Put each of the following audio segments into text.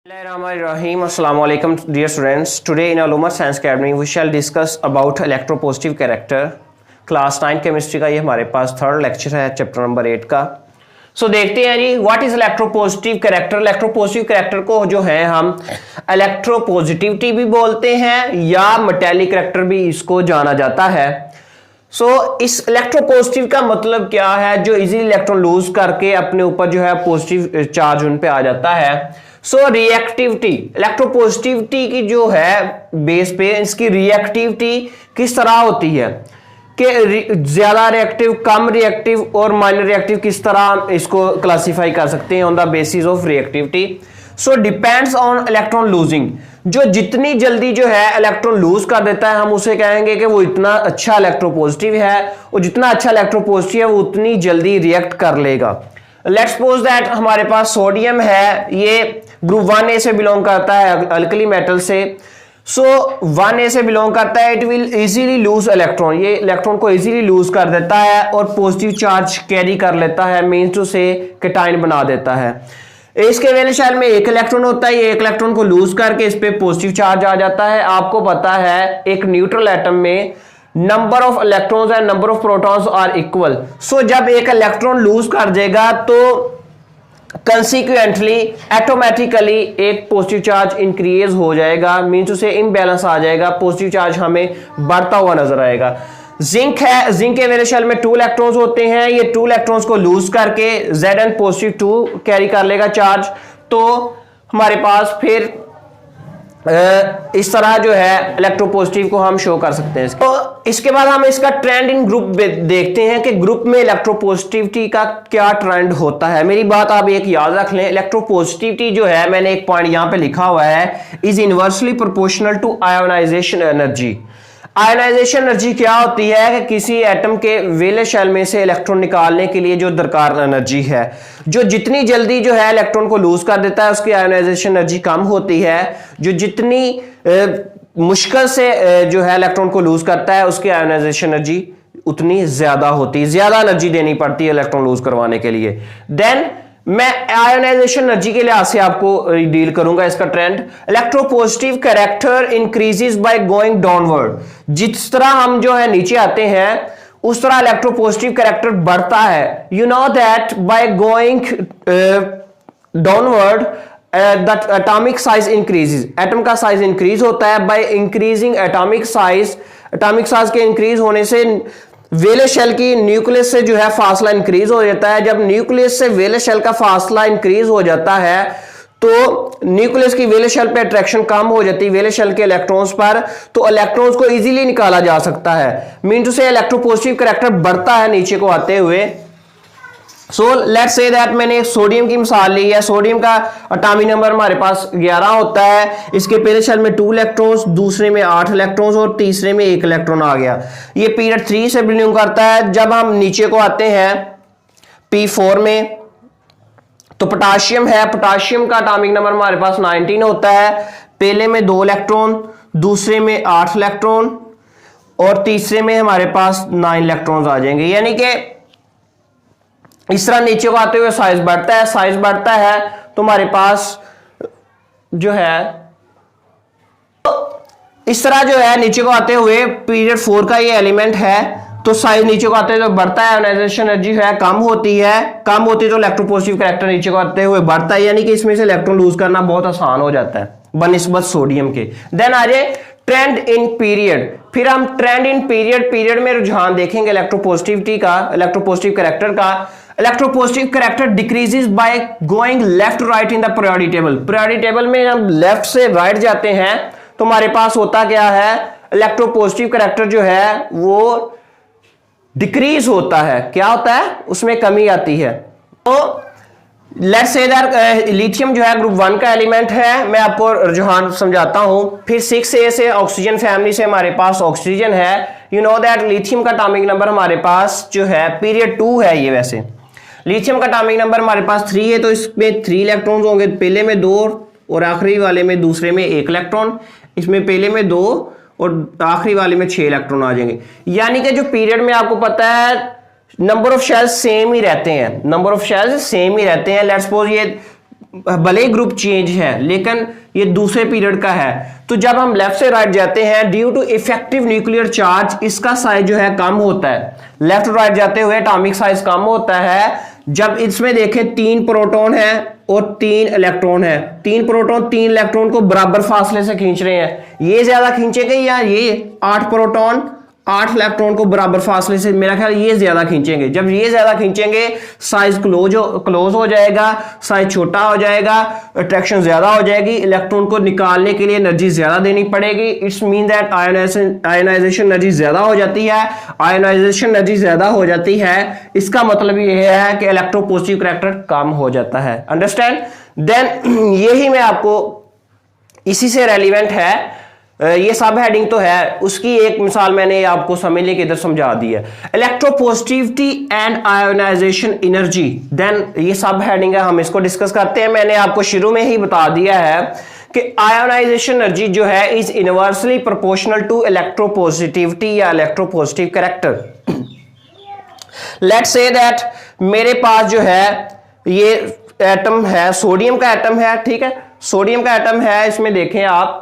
Bismillahirrahmanirrahim. Assalamu alaikum dear students. Today in Alumar Science Academy we shall discuss about electropositive character. Class 9 chemistry का ये हमारे पास third lecture है chapter number 8 का. So देखते हैं जी what is electropositive character. Electropositive character को जो है हम इलेक्ट्रोपॉजिटिविटी भी बोलते हैं या मेटालिक कैरेक्टर भी इसको जाना जाता है. इस इलेक्ट्रोपॉजिटिव का मतलब क्या है? जो इजीली इलेक्ट्रॉन लूज करके अपने ऊपर जो है पॉजिटिव चार्ज उन पे आ जाता है. रिएक्टिविटी, इलेक्ट्रोपॉजिटिविटी की जो है बेस पे इसकी रिएक्टिविटी किस तरह होती है कि ज्यादा रिएक्टिव, कम रिएक्टिव और माइनर रिएक्टिव किस तरह इसको क्लासिफाई कर सकते हैं on the basis of reactivity. Depends on electron losing. जो जितनी जल्दी जो है इलेक्ट्रॉन लूज कर देता है हम उसे कहेंगे कि वो इतना अच्छा इलेक्ट्रोपॉजिटिव है, और जितना अच्छा इलेक्ट्रोपॉजिटिव है वो उतनी जल्दी रिएक्ट कर लेगा. लेट्स सपोज दैट हमारे पास सोडियम है, ये ग्रुप 1A से बिलोंग करता है, अल्कली मेटल से. 1A से बिलोंग करता है. It will easily loose electron, ये इलेक्ट्रॉन को इजीली लूज कर देता है और पॉजिटिव चार्ज कैरी कर लेता है, मींस टू से कैटायन बना देता है. इसके वैलेंस शेल में एक इलेक्ट्रॉन होता है, ये एक इलेक्ट्रॉन को लूज करके इस पे पॉजिटिव चार्ज आ जाता है. आपको पता है एक न्यूट्रल एटम में number of electrons and number of protons are equal. जब एक इलेक्ट्रॉन लूज कर देगा तो कंसिक्वेंटली ऑटोमेटिकली एक पॉजिटिव चार्ज इंक्रीज हो जाएगा, मींस उसे इम्बैलेंस आ जाएगा, पॉजिटिव चार्ज हमें बढ़ता हुआ नजर आएगा. जिंक है, जिंक के वैलेंस शेल में 2 इलेक्ट्रॉन्स होते हैं, ये 2 इलेक्ट्रॉन्स को लूज करके Zn पॉजिटिव 2 कैरी कर लेगा चार्ज. तो हमारे पास फिर इस तरह जो है इलेक्ट्रोपॉजिटिव को हम शो कर सकते हैं. तो इसके बाद हम इसका ट्रेंड इन ग्रुप देखते हैं कि ग्रुप में इलेक्ट्रोपॉजिटिविटी का क्या ट्रेंड होता है. मेरी बात आप एक याद रख लें, इलेक्ट्रोपॉजिटिविटी जो है मैंने एक पॉइंट यहां पे लिखा हुआ है, is inversely proportional to ionization energy. Ionization energy क्या होती है कि किसी एटम के वैलेंस शेल में से इलेक्ट्रॉन निकालने के लिए जो दरकार एनर्जी है, जो जितनी जल्दी जो है इलेक्ट्रॉन को लूज कर देता है उसकी आयोनाइजेशन एनर्जी कम होती है, जो जितनी मुश्किल से जो है इलेक्ट्रॉन को लूज करता है उसकी आयोनाइजेशन एनर्जी उतनी ज्यादा होती है, ज्यादा एनर्जी देनी पड़ती है इलेक्ट्रॉन लूज करवाने के लिए. देन मैं आयोनाइजेशन एनर्जी के लिहाज से आपको डील करूंगा इसका trend. Electropositive character increases by going downward. जिस तरह हम जो है नीचे आते हैं उस तरह इलेक्ट्रोपॉजिटिव कैरेक्टर बढ़ता है. You know that by going downward the atomic size increases. Atom का साइज इंक्रीज होता है by increasing atomic size. Atomic size के इंक्रीज होने से वैलेंस शेल की न्यूक्लियस से जो है फासला इंक्रीज हो जाता है. जब न्यूक्लियस से वैलेंस शेल का फासला इंक्रीज हो जाता है तो न्यूक्लियस की वैलेंस शेल पे अट्रैक्शन कम हो जाती है वैलेंस शेल के इलेक्ट्रॉन्स पर, तो इलेक्ट्रॉन्स को इजीली निकाला जा सकता है, मीन टू से इलेक्ट्रोपॉजिटिव कैरेक्टर बढ़ता है नीचे को आते हुए. लेट्स से दैट मैंने सोडियम की मिसाल ली है. सोडियम का एटॉमिक नंबर हमारे पास 11 होता है. इसके पहले शेल में 2 इलेक्ट्रॉन्स, दूसरे में 8 इलेक्ट्रॉन्स और तीसरे में 1 इलेक्ट्रॉन आ गया. ये पीरियड 3 से बिलोंग करता है. जब हम नीचे को आते हैं P4 में तो पोटाशियम है. पोटाशियम का एटॉमिक नंबर हमारे पास 19 होता है. पहले में 2 इलेक्ट्रॉन, दूसरे में 8 इलेक्ट्रॉन और तीसरे में हमारे पास 9 इलेक्ट्रॉन्स आ जाएंगे. यानी कि इस तरह नीचे को आते हुए साइज बढ़ता है. साइज बढ़ता है तो हमारे पास जो है इस तरह जो है नीचे को आते हुए पीरियड 4 का ये एलिमेंट है, तो साइज नीचे को आते हुए बढ़ता है, आयोनाइजेशन एनर्जी है कम होती है. कम होती है तो इलेक्ट्रोपॉजिटिव कैरेक्टर नीचे को आते हुए बढ़ता है, यानी कि इसमें से इलेक्ट्रॉन लूज करना बहुत आसान हो जाता है बनिस्बत सोडियम के. देन आ जाए ट्रेंड इन पीरियड. फिर हम ट्रेंड इन पीरियड में रुझान देखेंगे इलेक्ट्रोपॉजिटिविटी का, इलेक्ट्रोपॉजिटिव कैरेक्टर का. Electropositive character decreases by going left right in the periodic table. Periodic table में हम लेफ्ट से राइट जाते हैं तो हमारे पास होता क्या है, इलेक्ट्रोपॉजिटिव कैरेक्टर जो है वो डिक्रीज होता है. क्या होता है, उसमें कमी आती है. तो लेट्स से दैट लिथियम जो है ग्रुप 1 का एलिमेंट है. मैं आपको रुझान समझाता हूं. फिर 6A से ऑक्सीजन फैमिली से हमारे पास ऑक्सीजन है. यू नो दैट लिथियम का एटॉमिक नंबर हमारे पास जो है पीरियड 2 है. ये वैसे लिथियम का एटॉमिक नंबर हमारे पास 3 है, तो इसमें 3 इलेक्ट्रॉन्स होंगे. पहले में 2 और आखिरी वाले में दूसरे में 1 इलेक्ट्रॉन. इसमें पहले में 2 और आखिरी वाले में 6 इलेक्ट्रॉन आ जाएंगे. यानी कि जो पीरियड में आपको पता है नंबर ऑफ शेल्स सेम ही रहते हैं, नंबर ऑफ शेल्स सेम ही रहते हैं. लेट्स सपोज ये भले ही ग्रुप चेंज है लेकिन ये दूसरे पीरियड का है, तो जब हम लेफ्ट से राइट जाते हैं due to effective nuclear charge इसका साइज जो है कम होता है। लेफ्ट राइट जाते हुए एटॉमिक साइज कम होता है जब इसमें देखें 3 प्रोटॉन है और 3 इलेक्ट्रॉन है। 3 प्रोटॉन 3 इलेक्ट्रॉन को बराबर फासले से खींच रहे हैं, ये ज्यादा खींचेंगे या ये 8 प्रोटॉन 8 इलेक्ट्रॉन को बराबर फासले से, मेरा ख्याल ये ज्यादा खींचेंगे। जब ये ज्यादा खींचेंगे साइज क्लोज हो जाएगा, साइज छोटा हो जाएगा, अट्रैक्शन ज्यादा हो जाएगी, इलेक्ट्रॉन को निकालने के लिए एनर्जी ज्यादा देनी पड़ेगी। It's mean that ionization energy ज्यादा हो जाती है। आयोनाइजेशन एनर्जी ज्यादा हो जाती है इसका मतलब ये है कि इलेक्ट्रोपॉजिटिव करैक्टर कम हो जाता है। अंडरस्टैंड? देन यही मैं आपको इसी से रेलिवेंट है, ये सब हेडिंग तो है, उसकी एक मिसाल मैंने आपको समझने के इधर समझा दी है। Electropositivity and ionization energy, then ये सब हेडिंग है, हम इसको डिस्कस करते हैं। मैंने आपको शुरू में ही बता दिया है कि आयोनाइजेशन एनर्जी जो है is inversely proportional to electropositivity या electropositive character. Let's say that मेरे पास जो है ये एटम है, सोडियम का एटम है, ठीक है, सोडियम का एटम है, इसमें देखें आप।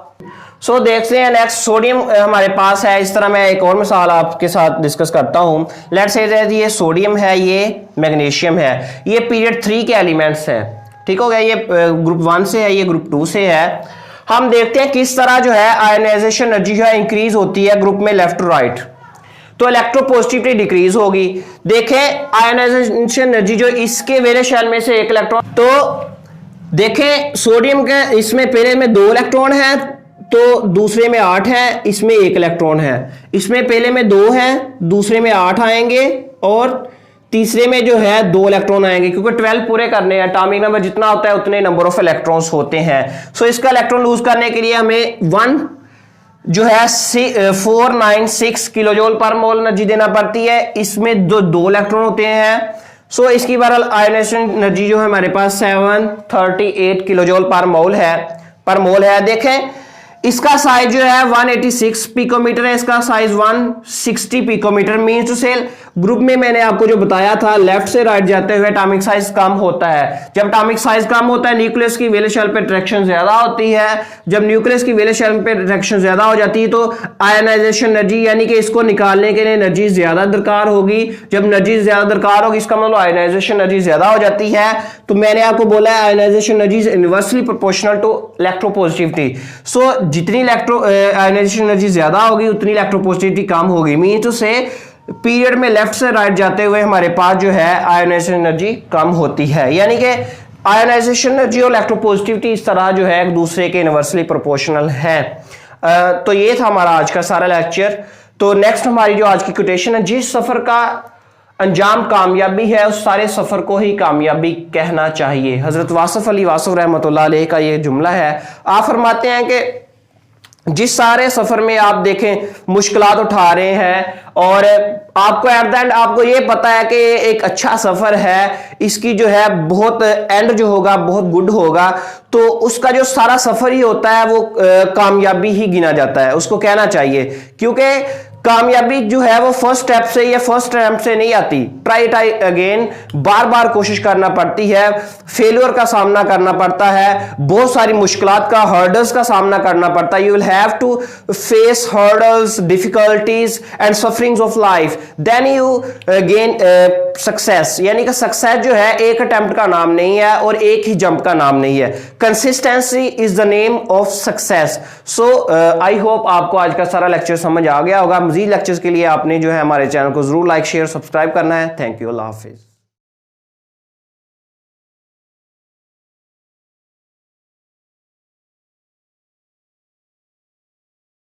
सो देखते हैं नेक्स्ट, सोडियम हमारे पास है। इस तरह मैं एक और मिसाल आपके साथ डिस्कस करता हूं। लेट्स से दैट ये सोडियम है, ये मैग्नीशियम है, ये पीरियड 3 के एलिमेंट्स है, ठीक हो गया। ये ग्रुप 1 से है, ये ग्रुप 2 से है। हम देखते हैं किस तरह जो है आयोनाइजेशन एनर्जी जो है इंक्रीज होती है ग्रुप में लेफ्ट टू राइट, तो इलेक्ट्रोपॉजिटिविटी डिक्रीज होगी। देखें आयोनाइजेशन एनर्जी जो इसके वेलेंस शेल में से 1 इलेक्ट्रॉन, तो देखें सोडियम के इसमें पहले में 2 इलेक्ट्रॉन है, तो दूसरे में 8 है, इसमें 1 इलेक्ट्रॉन है। इसमें पहले में 2 है, दूसरे में 8 आएंगे और तीसरे में जो है 2 इलेक्ट्रॉन आएंगे, क्योंकि 12 पूरे करने हैं। एटॉमिक नंबर जितना होता है उतने नंबर ऑफ इलेक्ट्रॉन्स होते हैं। सो इसका इलेक्ट्रॉन लूज करने के लिए हमें 1 जो है 496 किलोजोल पर मोल एनर्जी देना पड़ती है। इसमें 2 इलेक्ट्रॉन होते हैं। सो इसकी बहरहाल आयोनाइजेशन एनर्जी जो है हमारे पास 738 किलोजोल पर मोल है। देखें इसका साइज जो है 186 पिकोमीटर है, इसका साइज 160 पिकोमीटर। मीन्स टू से ग्रुप में मैंने आपको जो बताया था लेफ्ट से राइट जाते हुए एटॉमिक साइज कम होता है। जब एटॉमिक साइज कम होता है न्यूक्लियस की वैलेंस शेल पे अट्रैक्शन ज्यादा होती है। जब न्यूक्लियस की वैलेंस शेल पे अट्रैक्शन ज्यादा हो जाती है तो आयोनाइजेशन एनर्जी यानी कि इसको निकालने के लिए एनर्जी ज्यादा दरकार होगी। जब एनर्जी ज्यादा दरकार होगी इसका मतलब आयोनाइजेशन एनर्जी ज्यादा हो जाती है। तो मैंने आपको बोला है ionisation energy is inversely proportional to electropositivity. So जितनी आयोनाइजेशन एनर्जी ज्यादा होगी उतनी इलेक्ट्रोपॉजिटिविटी कम होगी। मीन टू से पीरियड में लेफ्ट से राइट जाते हुए हमारे पास जो है आयोनाइजेशन एनर्जी कम होती है, यानी कि आयोनाइजेशन एनर्जी और इलेक्ट्रोपॉजिटिविटी इस तरह जो है एक दूसरे के इनवर्सली प्रोपोर्शनल है। तो ये था हमारा आज का सारा लेक्चर। तो नेक्स्ट हमारी जो आज की कोटेशन है, जिस सफर का अंजाम कामयाबी है उस सारे सफर को ही कामयाबी कहना चाहिए। हजरत वासिफ अली वासिफ रहमतुल्लाह अलैह का ये जुमला है। आप फरमाते हैं कि जिस सारे सफर में आप देखें मुश्किलात उठा रहे हैं और आपको एट द एंड आपको ये पता है कि एक अच्छा सफर है, इसकी जो है बहुत एंड जो होगा बहुत गुड होगा, तो उसका जो सारा सफर ही होता है वो कामयाबी ही गिना जाता है, उसको कहना चाहिए। क्योंकि कामयाबी जो है वो फर्स्ट स्टेप से या फर्स्ट अटेम्प्ट से नहीं आती, ट्राई अगेन, बार बार कोशिश करना पड़ती है, फेलियर का सामना करना पड़ता है, बहुत सारी मुश्किलात का हर्डल्स का सामना करना पड़ता है। You will have to face hurdles, difficulties and sufferings of life, then you gain success. यानी कि सक्सेस जो है एक अटेम्प्ट का नाम नहीं है और एक ही जंप का नाम नहीं है। Consistency is the name of success. So I hope आपको आज का सारा लेक्चर समझ आ गया होगा। मजीद लेक्चर्स के लिए आपने जो है हमारे चैनल को जरूर लाइक शेयर सब्सक्राइब करना है। Thank you, Allah Hafiz.